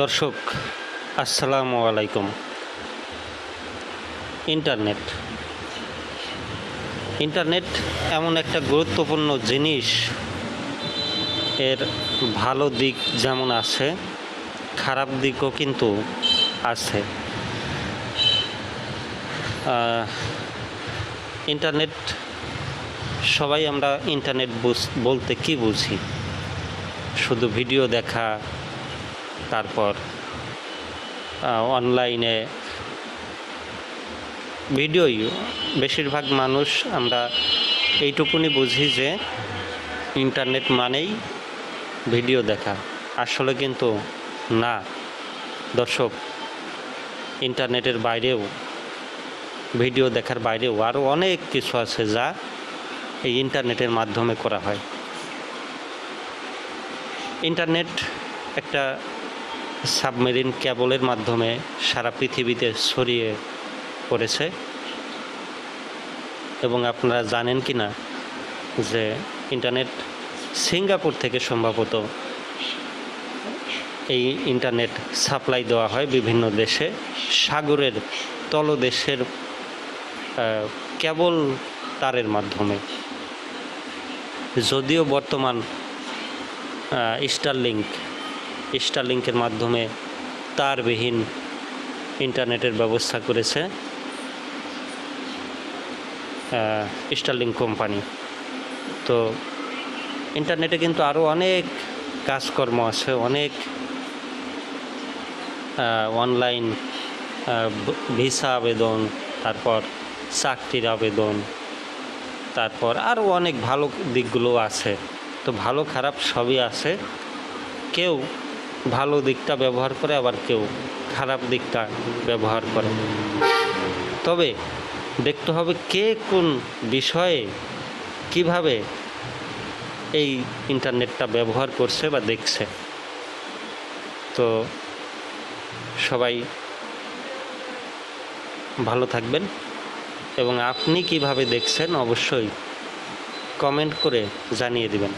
দর্শক আসসালামু আলাইকুম। ইন্টারনেট ইন্টারনেট এমন একটা গুরুত্বপূর্ণ জিনিস। এর ভালো দিক যেমন আছে, খারাপ দিকও কিন্তু আছে। ইন্টারনেট, সবাই আমরা ইন্টারনেট বলতে কি বুঝি? শুধু ভিডিও দেখা, তারপর অনলাইনে ভিডিওই বেশিরভাগ মানুষ আমরা এইটুকুনি বুঝি যে ইন্টারনেট মানেই ভিডিও দেখা। আসলে কিন্তু না দর্শক, ইন্টারনেটের বাইরেও, ভিডিও দেখার বাইরেও আরও অনেক কিছু আছে যা এই ইন্টারনেটের মাধ্যমে করা হয়। ইন্টারনেট একটা সাবমেরিন কেবলের মাধ্যমে সারা পৃথিবীতে ছড়িয়ে পড়েছে। এবং আপনারা জানেন কি না যে ইন্টারনেট সিঙ্গাপুর থেকে সম্ভবত এই ইন্টারনেট সাপ্লাই দেওয়া হয় বিভিন্ন দেশে, সাগরের তলদেশের কেবল তারের মাধ্যমে। যদিও বর্তমান স্টারলিংকের মাধ্যমে তারবিহীন ইন্টারনেটের ব্যবস্থা করেছে স্টারলিংক কোম্পানি। তো ইন্টারনেটে কিন্তু আরও অনেক কাজকর্ম আছে, অনেক অনলাইন ভিসা আবেদন, তারপর চাকরির আবেদন, তারপর আরও অনেক ভালো দিকগুলো আছে। তো ভালো খারাপ সবই আছে। কেউ ভালো দিকটা ব্যবহার করে, আবার কেউ খারাপ দিকটা ব্যবহার করে। তবে দেখতে হবে কে কোন বিষয়ে কিভাবে এই ইন্টারনেটটা ব্যবহার করছে বা দেখছে। তো সবাই ভালো থাকবেন, এবং আপনি কিভাবে দেখছেন অবশ্যই কমেন্ট করে জানিয়ে দিবেন।